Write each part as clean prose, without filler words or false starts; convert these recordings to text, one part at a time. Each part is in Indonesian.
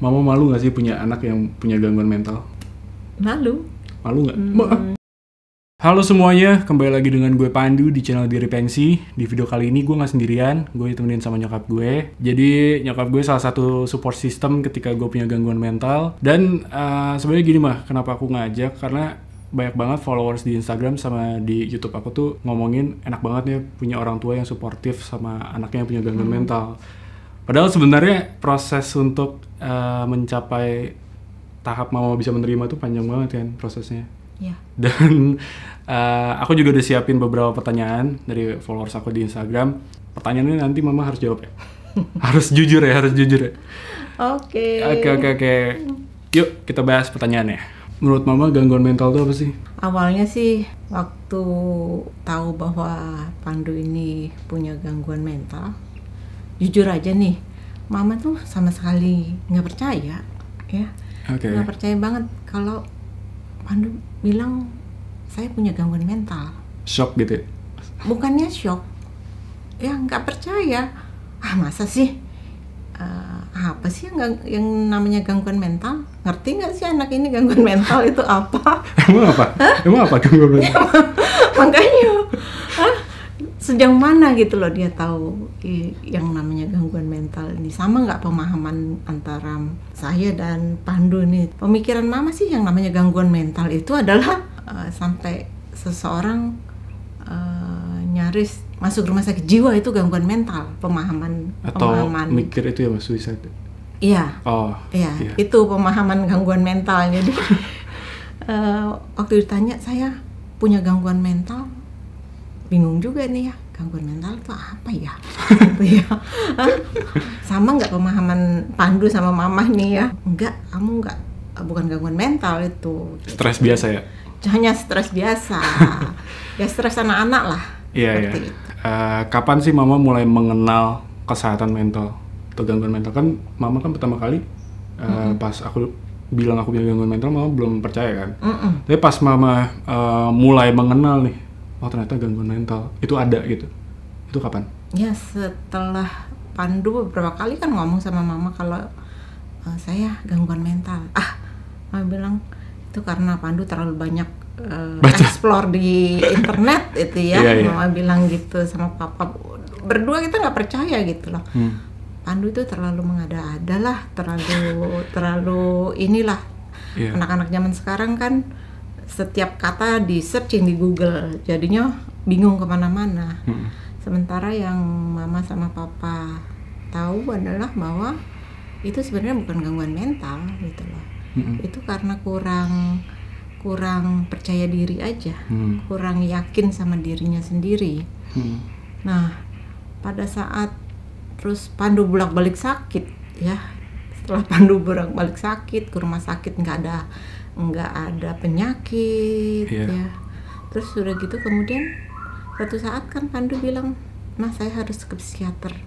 Mama malu nggak sih punya anak yang punya gangguan mental? Malu. Malu nggak? Halo semuanya, kembali lagi dengan gue Pandu di channel Diri Pensi. Di video kali ini gue nggak sendirian, gue ditemenin sama nyokap gue. Jadi nyokap gue salah satu support system ketika gue punya gangguan mental. Dan sebenarnya gini mah, kenapa aku ngajak? Karena banyak banget followers di Instagram sama di YouTube aku tuh ngomongin enak banget ya punya orang tua yang suportif sama anaknya yang punya gangguan mental. Padahal sebenarnya proses untuk mencapai tahap mama bisa menerima tuh panjang banget kan prosesnya. Ya. Dan aku juga udah siapin beberapa pertanyaan dari followers aku di Instagram. Pertanyaannya nanti mama harus jawab ya. Harus jujur ya. Oke. Oke. Yuk kita bahas pertanyaannya. Menurut mama gangguan mental itu apa sih? Awalnya sih waktu tahu bahwa Pandu ini punya gangguan mental, jujur aja nih, mama tuh sama sekali nggak percaya, ya. Oke. Nggak percaya banget kalau Pandu bilang saya punya gangguan mental. Shock gitu ya? Bukannya shock, ya nggak percaya. Masa sih? Apa sih yang namanya gangguan mental? Ngerti nggak sih anak ini gangguan mental itu apa? Emang apa gangguan mental? Makanya, sejauh mana gitu loh dia tahu yang namanya gangguan mental ini? Sama nggak pemahaman antara saya dan Pandu nih? Pemikiran mama sih yang namanya gangguan mental itu adalah sampai seseorang nyaris masuk rumah sakit jiwa itu gangguan mental, pemahaman. Mikir itu ya mas, suicide? Iya. Oh. Iya. Itu pemahaman gangguan mental. Jadi waktu ditanya saya punya gangguan mental, bingung juga nih ya, gangguan mental itu apa ya? Gitu ya. Sama nggak pemahaman Pandu sama Mama nih ya? Enggak, kamu nggak, bukan gangguan mental itu. Stres biasa ya? Hanya stres biasa. Ya stres anak-anak lah. Iya. Kapan sih mama mulai mengenal kesehatan mental atau gangguan mental? Kan mama kan pertama kali pas aku bilang aku punya gangguan mental, mama belum percaya kan. Tapi pas mama mulai mengenal nih, oh ternyata gangguan mental itu ada gitu. Itu kapan? Ya setelah Pandu beberapa kali kan ngomong sama mama kalau saya gangguan mental. Mama bilang itu karena Pandu terlalu banyak explore di internet itu ya. Iya. Mama bilang gitu sama papa. Berdua kita nggak percaya gitu loh. Pandu itu terlalu mengada-ada lah, terlalu inilah. Anak-anak zaman sekarang kan setiap kata di searching di Google, jadinya bingung kemana-mana. Sementara yang mama sama papa tahu adalah bahwa itu sebenarnya bukan gangguan mental gitu loh. Itu karena kurang percaya diri aja, kurang yakin sama dirinya sendiri. Nah, pada saat terus Pandu bolak-balik sakit ya, setelah Pandu bolak-balik sakit ke rumah sakit, nggak ada penyakit ya. Terus sudah gitu kemudian suatu saat kan Pandu bilang, "Mas, saya harus ke psikiater."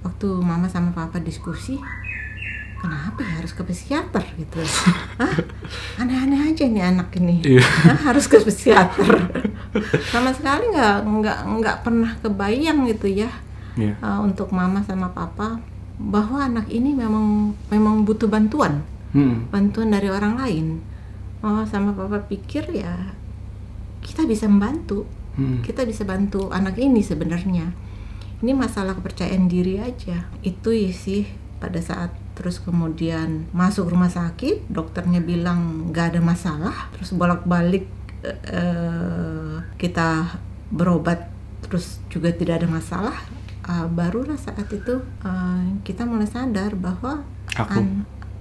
Waktu mama sama papa diskusi, kenapa ya harus ke psikiater gitu? Aneh-aneh aja nih anak ini. Harus ke psikiater. Sama sekali nggak pernah kebayang gitu ya. Untuk mama sama papa bahwa anak ini memang butuh bantuan dari orang lain. Mama sama papa pikir ya kita bisa membantu, kita bisa bantu anak ini sebenarnya. Ini masalah kepercayaan diri aja. Itu ya sih. Pada saat terus kemudian masuk rumah sakit, dokternya bilang nggak ada masalah, terus bolak-balik kita berobat terus juga tidak ada masalah. Barulah saat itu kita mulai sadar bahwa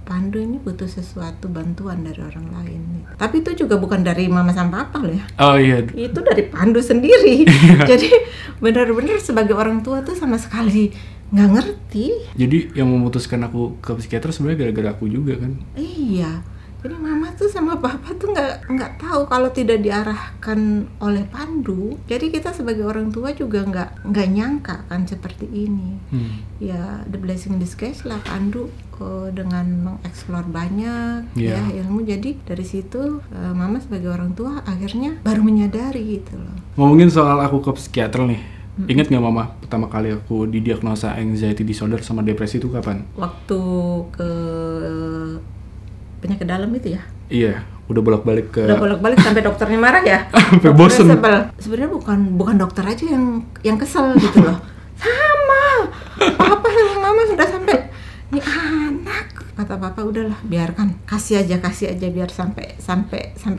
Pandu ini butuh sesuatu bantuan dari orang lain. Tapi itu juga bukan dari mama sama papa loh ya. Oh iya. Itu dari Pandu sendiri. Jadi benar-benar sebagai orang tua tuh sama sekali nggak ngerti. Jadi yang memutuskan aku ke psikiater sebenarnya gara-gara aku juga kan? Iya. Jadi mama tuh sama papa tuh nggak tahu kalau tidak diarahkan oleh Pandu. Jadi kita sebagai orang tua juga nggak nyangka kan seperti ini. Ya the blessing in disguise lah Pandu dengan mengeksplor banyak ya ilmu. Jadi dari situ mama sebagai orang tua akhirnya baru menyadari gitu loh. Ngomongin soal aku ke psikiater nih, Ingat nggak mama pertama kali aku didiagnosa anxiety disorder sama depresi itu kapan? Waktu ke penyakit dalam itu ya? Iya, udah bolak-balik sampai dokternya marah ya. Sampai bosen. Sebenarnya bukan dokter aja yang kesel gitu loh. Sama papa sama mama sudah sampai ini anak, kata papa udahlah biarkan, kasih aja biar sampai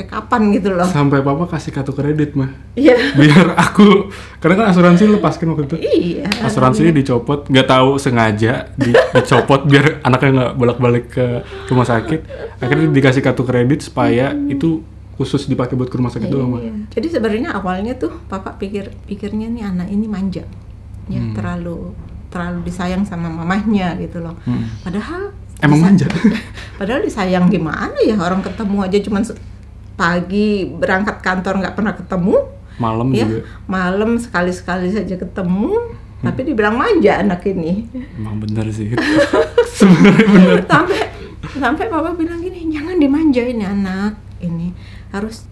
kapan gitu loh. Sampai papa kasih kartu kredit mah. Iya. Biar aku, karena kan asuransi lepaskan waktu itu. Iya. Asuransinya dicopot, nggak tahu sengaja dicopot biar anaknya nggak bolak-balik ke rumah sakit. Akhirnya dikasih kartu kredit supaya itu khusus dipakai buat ke rumah sakit doang mah. Jadi sebenarnya awalnya tuh papa pikirnya nih anak ini manja, ya terlalu disayang sama mamahnya gitu loh. Padahal emang manja. Padahal disayang gimana ya, orang ketemu aja cuman pagi berangkat kantor nggak pernah ketemu. Malam ya, juga. Malam sekali saja ketemu. Tapi dibilang manja anak ini. Emang bener sih. Sebenarnya bener. Sampai papa bilang gini, jangan dimanjain ya anak ini, harus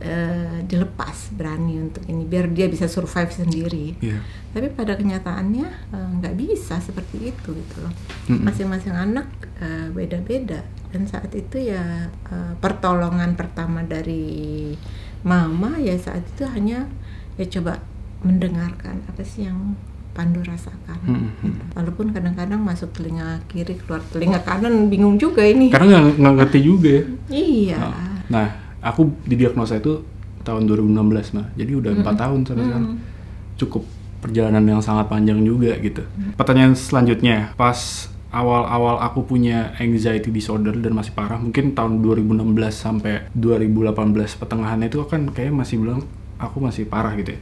dilepas, berani untuk ini biar dia bisa survive sendiri. Yeah. Tapi pada kenyataannya nggak bisa seperti itu gitu loh. Masing-masing anak beda-beda, dan saat itu ya pertolongan pertama dari mama ya saat itu hanya ya coba mendengarkan apa sih yang Pandu rasakan. Gitu. Walaupun kadang-kadang masuk telinga kiri keluar telinga kanan, bingung juga ini. Karena nggak ngerti juga ya. Iya. Nah, aku didiagnosa itu tahun 2016 mah, jadi udah 4 tahun sampai sekarang. Cukup perjalanan yang sangat panjang juga gitu. Pertanyaan selanjutnya, pas awal-awal aku punya anxiety disorder dan masih parah, mungkin tahun 2016 sampai 2018 pertengahannya itu kan kayak masih bilang aku masih parah gitu ya.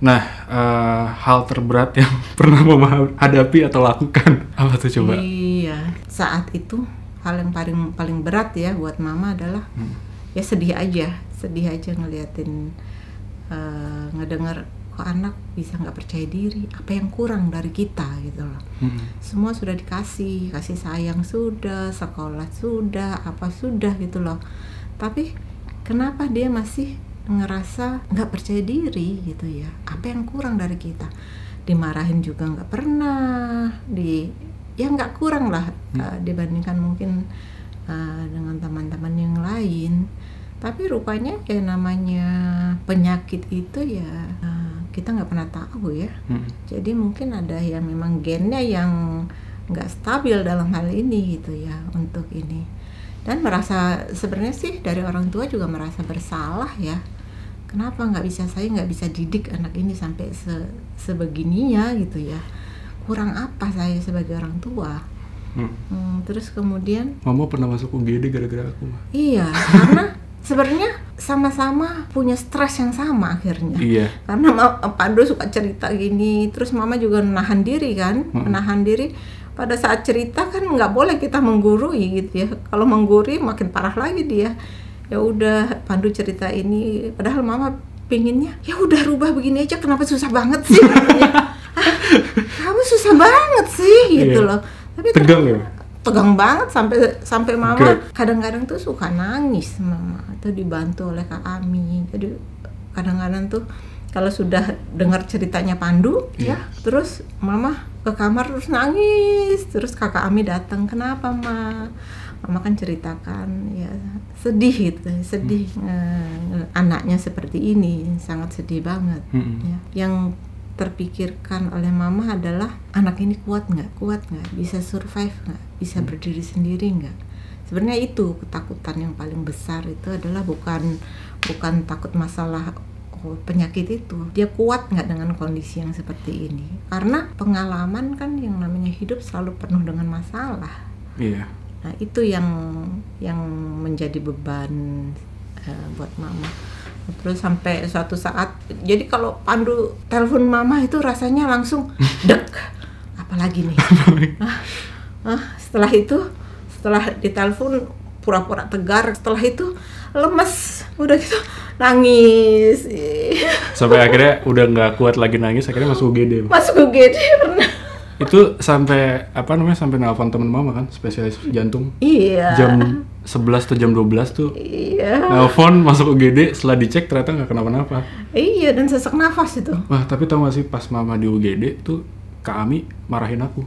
Nah, hal terberat yang pernah mama hadapi atau lakukan apa tuh coba? Iya, saat itu hal yang paling berat ya buat mama adalah ya sedih aja ngeliatin, ngedengar kok anak bisa nggak percaya diri, apa yang kurang dari kita gitu loh. Semua sudah kasih sayang sudah, sekolah sudah, apa sudah gitu loh. Tapi kenapa dia masih ngerasa nggak percaya diri gitu ya? Apa yang kurang dari kita? Dimarahin juga nggak pernah, ya nggak kurang lah dibandingkan mungkin dengan teman-teman yang lain. Tapi rupanya ya namanya penyakit itu ya kita nggak pernah tahu ya. Jadi mungkin ada yang memang gennya yang nggak stabil dalam hal ini gitu ya untuk ini. Dan merasa sebenarnya sih dari orang tua juga merasa bersalah ya. Kenapa saya nggak bisa didik anak ini sampai sebegininya gitu ya. Kurang apa saya sebagai orang tua. Terus kemudian mama pernah masuk UGD gara-gara aku mah. Iya, karena sebenarnya sama-sama punya stres yang sama akhirnya. Iya. Karena Pandu suka cerita gini, terus mama juga menahan diri kan, menahan diri. Pada saat cerita kan nggak boleh kita menggurui gitu ya. Kalau menggurui makin parah lagi dia. Ya udah Pandu cerita ini, padahal mama pinginnya ya udah rubah begini aja, kenapa susah banget sih? Kamu susah banget sih gitu loh. Tapi tegang ya? Tegang banget sampai mama kadang-kadang tuh suka nangis mama, atau dibantu oleh Kak Ami. Jadi kadang-kadang tuh kalau sudah dengar ceritanya Pandu ya, terus mama ke kamar terus nangis, terus Kakak Ami datang, kenapa Mama kan ceritakan ya sedih gitu, anaknya seperti ini, sangat sedih banget ya. Yang terpikirkan oleh mama adalah anak ini kuat nggak, bisa survive nggak, bisa berdiri sendiri nggak. Sebenarnya itu ketakutan yang paling besar itu adalah bukan takut masalah penyakit itu, dia kuat nggak dengan kondisi yang seperti ini. Karena pengalaman kan yang namanya hidup selalu penuh dengan masalah. Iya. Nah itu yang menjadi beban buat mama. Terus sampai suatu saat, jadi kalau Pandu telepon mama itu rasanya langsung dek, apalagi nih. Setelah ditelepon pura-pura tegar, setelah itu lemes, udah gitu nangis. Sampai akhirnya udah nggak kuat lagi nangis, akhirnya masuk UGD. Masuk UGD pernah. Itu sampai sampai nelpon temen mama kan, spesialis jantung. Iya. Jam 11 atau jam 12 tuh. Iya. Nelpon masuk UGD, setelah dicek ternyata nggak kenapa-napa. Iya, dan sesak nafas itu. Wah, tapi tau gak sih pas mama di UGD tuh Kak Ami marahin aku.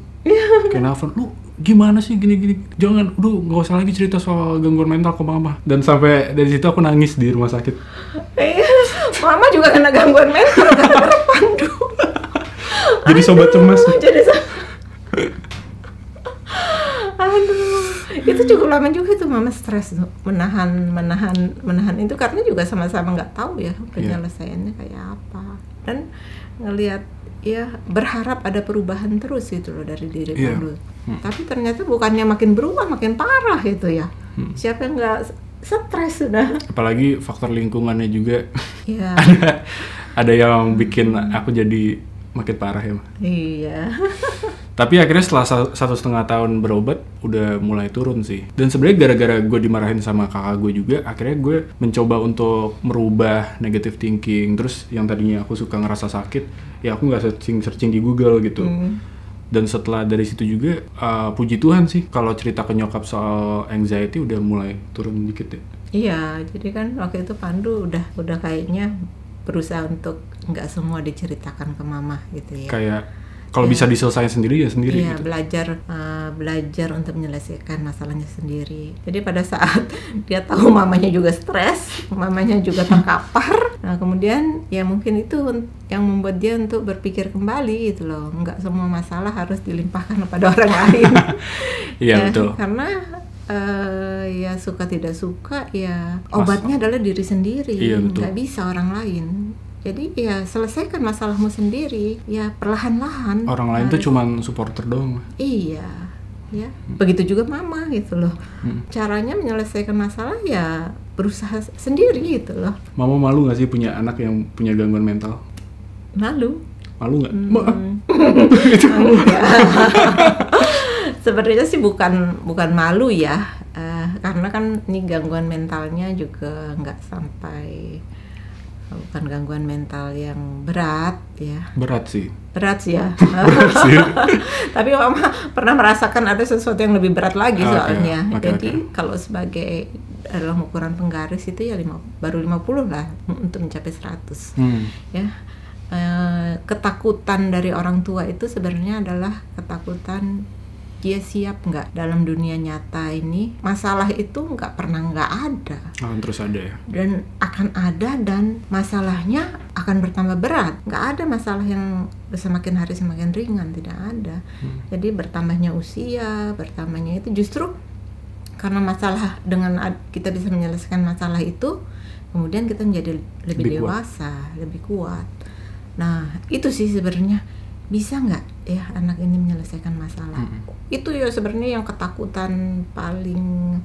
Kayak nelfon, lu gimana sih gini-gini, jangan, nggak usah lagi cerita soal gangguan mental ke mama. Dan sampai dari situ aku nangis di rumah sakit. Iya, mama juga kena gangguan mental gara-gara Pandu. Jadi sobat cemas. Aduh, itu cukup lama juga tuh mama stres tuh, menahan itu karena juga sama-sama nggak tahu ya penyelesaiannya kayak apa, dan ngelihat ya berharap ada perubahan terus gitu loh dari diri Pandu. Tapi ternyata bukannya makin berubah, makin parah itu ya. Siapa yang nggak stres sudah? Apalagi faktor lingkungannya juga. Iya. ada yang bikin aku jadi makin parah ya. Iya. Tapi akhirnya setelah 1,5 tahun berobat udah mulai turun sih. Dan sebenarnya gara-gara gue dimarahin sama kakak gue juga, akhirnya gue mencoba untuk merubah negative thinking. Terus yang tadinya aku suka ngerasa sakit, ya aku nggak searching di Google gitu. Dan setelah dari situ juga puji Tuhan sih, kalau cerita ke nyokap soal anxiety udah mulai turun dikit ya. Iya, jadi kan waktu itu Pandu udah kayaknya berusaha untuk nggak semua diceritakan ke mama gitu ya. Kayak kalau bisa diselesain sendiri ya sendiri. Iya, gitu. belajar untuk menyelesaikan masalahnya sendiri. Jadi pada saat dia tahu mamanya juga stres, mamanya juga terkapar, nah kemudian ya mungkin itu yang membuat dia untuk berpikir kembali gitu loh. Nggak semua masalah harus dilimpahkan kepada orang lain. Iya, betul. Karena ya suka tidak suka ya obatnya adalah diri sendiri, nggak bisa orang lain. Jadi ya selesaikan masalahmu sendiri, ya perlahan-lahan. Orang lain tuh cuman supporter doang. Iya, ya. Begitu juga mama gitu loh. Caranya menyelesaikan masalah ya berusaha sendiri gitu loh. Mama malu nggak sih punya anak yang punya gangguan mental? Malu nggak? Sebenarnya sih bukan malu ya, karena kan ini gangguan mentalnya juga nggak sampai, bukan gangguan mental yang berat ya. Berat sih ya. Tapi mama pernah merasakan ada sesuatu yang lebih berat lagi soalnya. Jadi kalau sebagai dalam ukuran penggaris itu ya baru 50 lah untuk mencapai 100. Ya. Ketakutan dari orang tua itu sebenarnya adalah ketakutan dia siap nggak dalam dunia nyata ini. Masalah itu nggak pernah nggak ada. Akan terus ada ya. Dan akan ada, dan masalahnya akan bertambah berat. Nggak ada masalah yang semakin hari semakin ringan, tidak ada. Jadi bertambahnya usia, bertambahnya itu justru karena masalah, dengan kita bisa menyelesaikan masalah itu, kemudian kita menjadi lebih dewasa, lebih kuat. Nah itu sih sebenarnya, bisa nggak ya anak ini menyelesaikan masalah. Itu ya sebenarnya yang ketakutan paling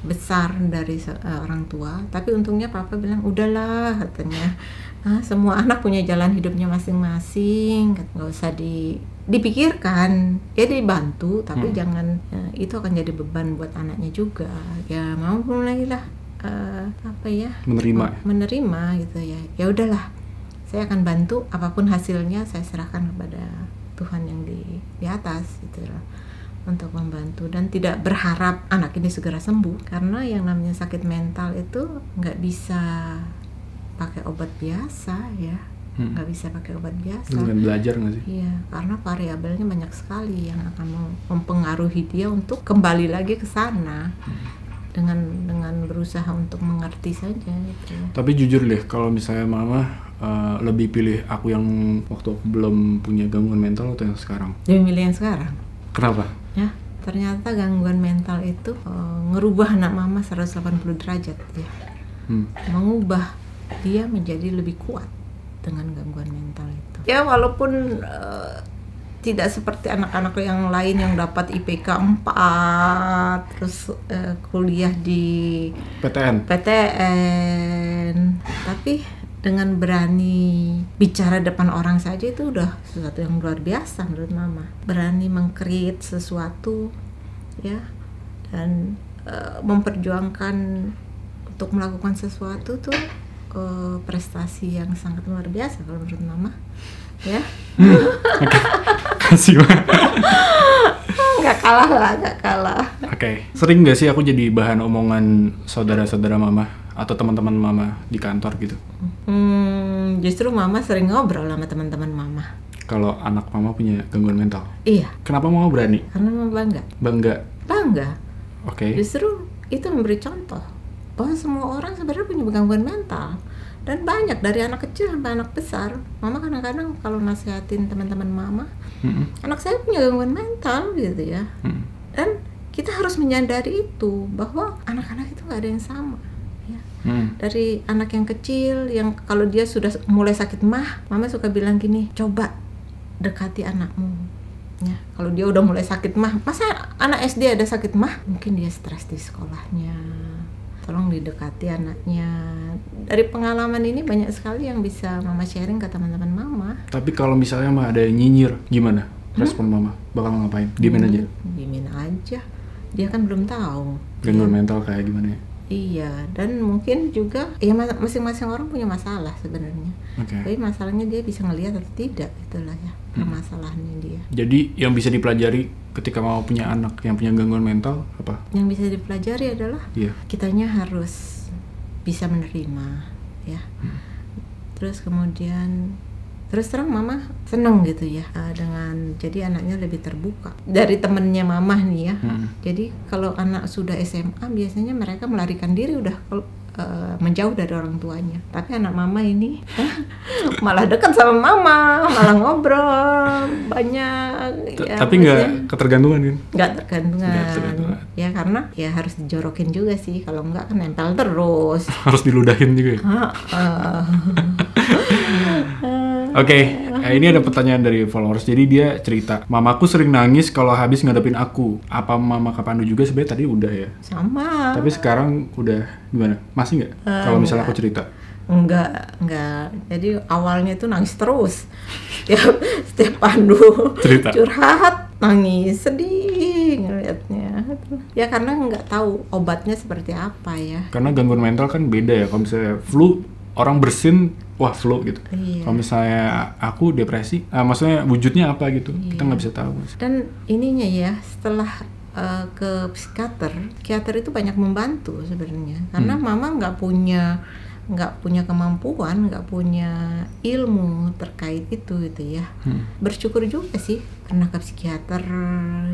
besar dari orang tua. Tapi untungnya papa bilang udahlah katanya, semua anak punya jalan hidupnya masing-masing, nggak usah dipikirkan, ya dibantu, tapi jangan itu akan jadi beban buat anaknya juga. Ya mau mulai lah menerima gitu ya. Ya udahlah, saya akan bantu, apapun hasilnya saya serahkan kepada Tuhan yang di atas gitu loh, untuk membantu, dan tidak berharap anak ini segera sembuh, karena yang namanya sakit mental itu nggak bisa pakai obat biasa ya, nggak bisa pakai obat biasa. Dengan belajar nggak sih? Iya, karena variabelnya banyak sekali yang akan mempengaruhi dia untuk kembali lagi ke sana. Dengan berusaha untuk mengerti saja gitu. Tapi jujur deh, kalau misalnya mama lebih pilih aku yang waktu aku belum punya gangguan mental atau yang sekarang? Lebih milih yang sekarang. Kenapa? Ya, ternyata gangguan mental itu ngerubah anak mama 180 derajat ya. Mengubah dia menjadi lebih kuat dengan gangguan mental itu. Ya walaupun tidak seperti anak-anak yang lain yang dapat IPK 4 terus kuliah di PTN, tapi dengan berani bicara depan orang saja itu udah sesuatu yang luar biasa menurut mama. Berani meng-create sesuatu ya, dan memperjuangkan untuk melakukan sesuatu tuh prestasi yang sangat luar biasa kalau menurut mama. ya. Oke. Kasih Ma. Nggak kalah lah, nggak kalah. Oke. Sering nggak sih aku jadi bahan omongan saudara-saudara mama atau teman-teman mama di kantor gitu? Justru mama sering ngobrol sama teman-teman mama. Kalau anak mama punya gangguan mental? Iya. Kenapa mama berani? Karena mama bangga. Bangga? Oke. Oke. Justru itu memberi contoh bahwa semua orang sebenarnya punya gangguan mental. Dan banyak, dari anak kecil sampai anak besar. Mama kadang-kadang kalau nasihatin teman-teman mama, anak saya punya gangguan mental gitu ya. Dan kita harus menyadari itu, bahwa anak-anak itu nggak ada yang sama ya. Dari anak yang kecil, yang kalau dia sudah mulai sakit mah, mama suka bilang gini, coba dekati anakmu ya. Kalau dia udah mulai sakit mah, masa anak SD ada sakit mah? Mungkin dia stres di sekolahnya, tolong didekati anaknya. Dari pengalaman ini banyak sekali yang bisa mama sharing ke teman-teman mama. Tapi kalau misalnya mah ada yang nyinyir, gimana respon mama? Bakal ngapain? Diemin aja? Diemin aja, dia kan belum tahu gangguan mental kayak gimana ya? Iya, dan mungkin juga ya masing-masing orang punya masalah sebenarnya. Tapi masalahnya dia bisa ngelihat atau tidak, itulah ya permasalahannya dia. Jadi yang bisa dipelajari ketika mau punya anak yang punya gangguan mental apa? Yang bisa dipelajari adalah kitanya harus bisa menerima ya. Terus kemudian terus terang mama seneng gitu ya dengan jadi anaknya lebih terbuka dari temennya mama nih ya. Jadi kalau anak sudah SMA biasanya mereka melarikan diri udah menjauh dari orang tuanya. Tapi anak mama ini malah dekat sama mama, malah ngobrol banyak. Ya, tapi nggak ketergantungan kan? Nggak tergantungan. Ya karena ya harus dijorokin juga sih. Kalau nggak kan nempel terus. Harus diludahin juga. Oke, ini ada pertanyaan dari followers. Jadi dia cerita, mamaku sering nangis kalau habis ngadepin aku. Apa mama Kak Pandu juga? Sebenarnya tadi udah ya. Sama. Tapi sekarang udah gimana? Masih nggak? Kalau misalnya aku cerita? Enggak. Jadi awalnya tuh nangis terus. Setiap Pandu cerita, curhat, nangis, sedih ngeliatnya. Ya karena nggak tahu obatnya seperti apa ya. Karena gangguan mental kan beda ya. Kalau misalnya flu, orang bersin, wah flu gitu. Kalau misalnya aku depresi, maksudnya wujudnya apa gitu, kita nggak bisa tahu. Dan ininya ya, setelah ke psikiater itu banyak membantu sebenarnya. Karena mama nggak punya kemampuan, nggak punya ilmu terkait itu gitu ya. Bersyukur juga sih pernah ke psikiater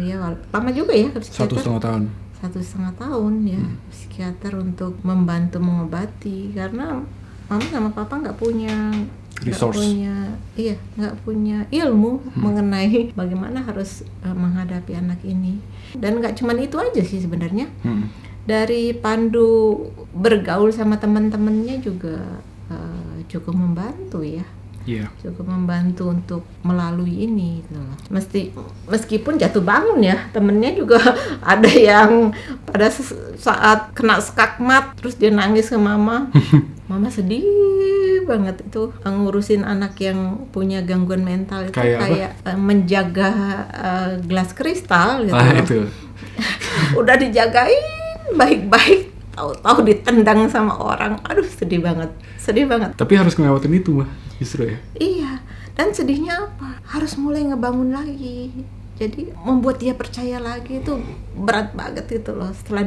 ya, lama juga ya ke psikiater. 1,5 tahun. 1,5 tahun ya psikiater untuk membantu mengobati, karena mama sama papa nggak punya resource, nggak punya ilmu mengenai bagaimana harus menghadapi anak ini. Dan nggak cuman itu aja sih sebenarnya. Dari Pandu bergaul sama teman-temannya juga cukup membantu ya. Cukup membantu untuk melalui ini gitu loh. Meskipun jatuh bangun ya, temennya juga ada yang pada saat kena skakmat terus dia nangis ke mama. Mama sedih banget itu ngurusin anak yang punya gangguan mental itu kayak menjaga gelas kristal gitu. Itu. Udah dijagain baik-baik, tahu-tahu ditendang sama orang. Aduh, sedih banget. Tapi harus ngelewatin itu mah justru ya. Iya. Dan sedihnya apa? Harus mulai ngebangun lagi. Jadi membuat dia percaya lagi itu berat banget gitu loh. Setelah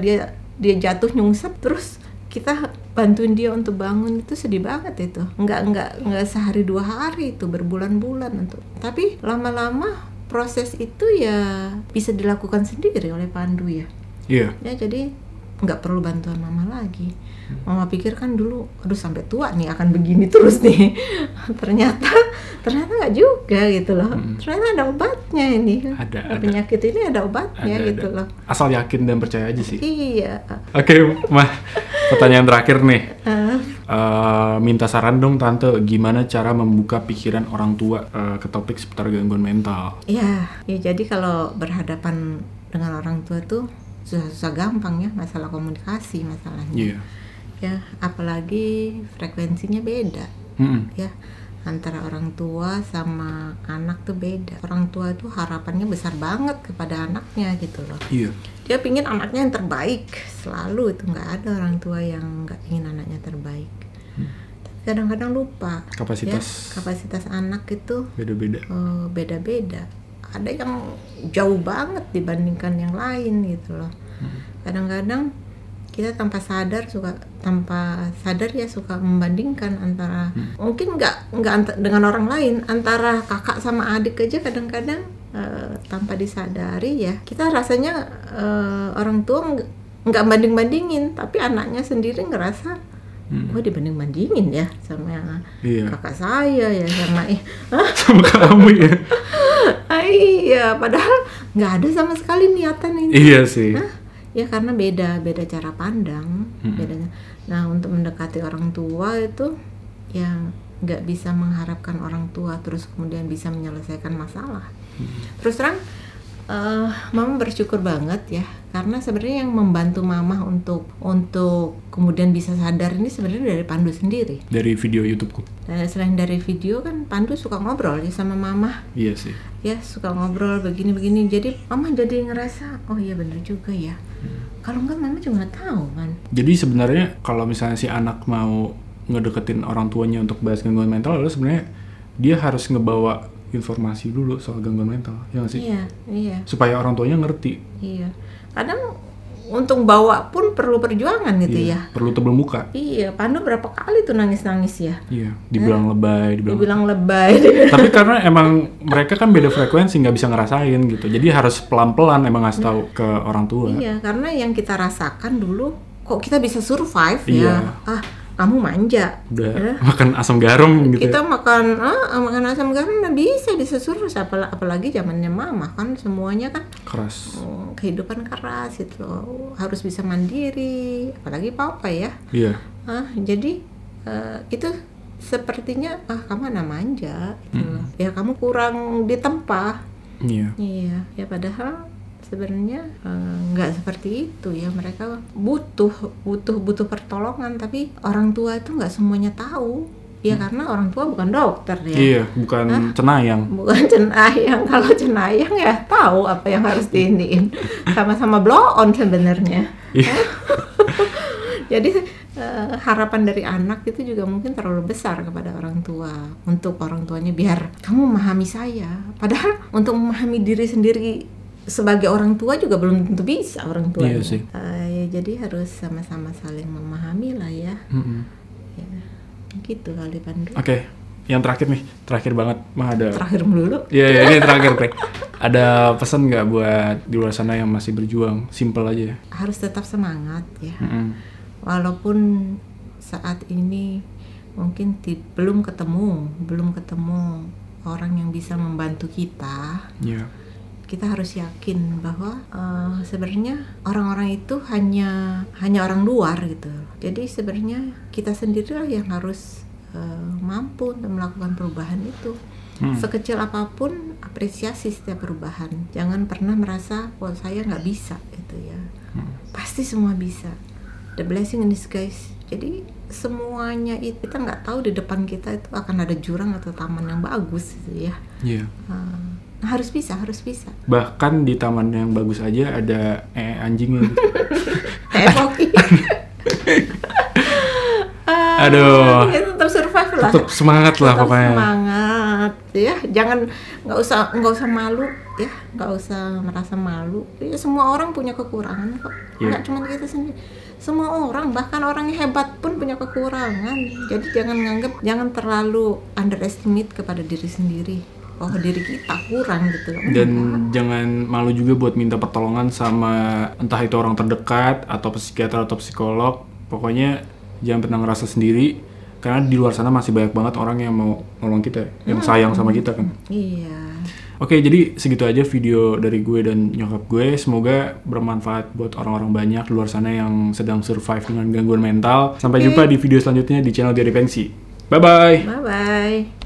dia jatuh nyungsep, terus kita bantuin dia untuk bangun, itu sedih banget itu. Enggak sehari 2 hari, itu berbulan-bulan untuk. Tapi lama-lama proses itu ya bisa dilakukan sendiri oleh Pandu ya. Iya. Ya jadi nggak perlu bantuan mama lagi. Mama pikir kan dulu, aduh sampai tua nih akan begini terus nih. ternyata nggak juga gitu loh. Ternyata ada obatnya ini. Ada. Penyakit ini ada obatnya gitu loh. Asal yakin dan percaya aja sih. Iya. Oke, Mah. Pertanyaan terakhir nih. Minta saran dong Tante, gimana cara membuka pikiran orang tua ke topik seputar gangguan mental? Ya jadi kalau berhadapan dengan orang tua tuh susah gampang ya, masalah komunikasi masalahnya. Ya apalagi frekuensinya beda. Ya antara orang tua sama anak tuh beda. Orang tua tuh harapannya besar banget kepada anaknya gitu loh. Dia pingin anaknya yang terbaik selalu, itu nggak ada orang tua yang nggak ingin anaknya terbaik. Tapi kadang-kadang lupa. Kapasitas Kapasitas anak itu beda-beda. Beda-beda. Ada yang jauh banget dibandingkan yang lain gitu loh. Kadang-kadang kita tanpa sadar ya suka membandingkan antara mungkin nggak dengan orang lain, antara kakak sama adik aja kadang-kadang tanpa disadari ya kita rasanya orang tua nggak banding-bandingin, tapi anaknya sendiri ngerasa dibanding-bandingin ya sama kakak saya ya sama sama kamu ya. Iya, padahal nggak ada sama sekali niatan ini. Iya sih. Ya karena beda cara pandang. Bedanya. Nah, untuk mendekati orang tua itu yang nggak bisa mengharapkan orang tua terus kemudian bisa menyelesaikan masalah. Terus terang, Mama bersyukur banget ya, karena sebenarnya yang membantu Mama untuk kemudian bisa sadar ini sebenarnya dari Pandu sendiri. Dari video YouTubeku. Dan selain dari video kan Pandu suka ngobrol ya sama Mama. Iya sih. Ya suka ngobrol begini-begini, jadi Mama jadi ngerasa oh iya bener juga ya. Kalau enggak Mama juga nggak tahu kan. Jadi sebenarnya kalau misalnya si anak mau ngedeketin orang tuanya untuk bahas gangguan mental, lalu sebenarnya dia harus ngebawa informasi dulu soal gangguan mental, ya nggak sih? Iya. Supaya orang tuanya ngerti. Iya. Kadang untuk bawa pun perlu perjuangan gitu ya. Perlu tebel muka. Iya, Pandu berapa kali tuh nangis-nangis ya. Iya, dibilang lebay, dibilang lebay. Tapi karena emang mereka kan beda frekuensi, nggak bisa ngerasain gitu. Jadi harus pelan-pelan emang ngasih tahu ke orang tua. Iya, karena yang kita rasakan dulu, kok kita bisa survive ya. Kamu manja. Udah makan asam garam gitu. Kita makan asam garam bisa survive, apalagi zamannya Mama kan semuanya kan keras. Kehidupan keras itu harus bisa mandiri, apalagi Papa ya. Iya. Jadi itu sepertinya kamu anak manja gitu. Ya kamu kurang ditempa. Iya, ya padahal sebenarnya nggak seperti itu ya, mereka butuh pertolongan, tapi orang tua itu nggak semuanya tahu ya, karena orang tua bukan dokter ya. Iya, bukan cenayang. Bukan cenayang. Kalau cenayang ya tahu apa yang harus diiniin. Sama-sama blow on sebenarnya. Jadi harapan dari anak itu juga mungkin terlalu besar kepada orang tua, untuk orang tuanya biar kamu memahami saya, padahal untuk memahami diri sendiri sebagai orang tua juga belum tentu bisa orang tua. Iya sih. Ya, jadi harus sama-sama saling memahami lah ya. Ya gitu kali Pandu. Oke, yang terakhir nih, terakhir banget mah ada. Terakhir melulu. Iya ini terakhir. Ada pesan nggak buat di luar sana yang masih berjuang? Simple aja. Harus tetap semangat ya. Walaupun saat ini mungkin belum ketemu orang yang bisa membantu kita. Iya. Kita harus yakin bahwa sebenarnya orang-orang itu hanya orang luar gitu. Jadi sebenarnya kita sendirilah yang harus mampu untuk melakukan perubahan itu. Sekecil apapun apresiasi setiap perubahan. Jangan pernah merasa saya nggak bisa gitu ya. Pasti semua bisa. The blessing in disguise. Jadi semuanya itu kita nggak tahu di depan kita itu akan ada jurang atau taman yang bagus gitu ya. Iya. Harus bisa. Bahkan di taman yang bagus aja ada anjingnya gitu. Poki. Aduh. Ya, tetap survive lah. Tetap semangat lah pokoknya. Semangat ya, nggak usah malu ya, nggak usah merasa malu. Ya, semua orang punya kekurangan kok. Nggak cuma kita sendiri. Semua orang, bahkan orang yang hebat pun punya kekurangan. Jadi jangan terlalu underestimate kepada diri sendiri. Diri kita kurang gitu. Dan jangan malu juga buat minta pertolongan sama entah itu orang terdekat atau psikiater atau psikolog. Pokoknya jangan pernah ngerasa sendiri, karena di luar sana masih banyak banget orang yang mau nolong kita, yang sayang sama kita kan. Iya. Oke, jadi segitu aja video dari gue dan nyokap gue. Semoga bermanfaat buat orang-orang banyak di luar sana yang sedang survive dengan gangguan mental. Sampai jumpa di video selanjutnya di channel Diary Pengsi. Bye-bye. Bye-bye.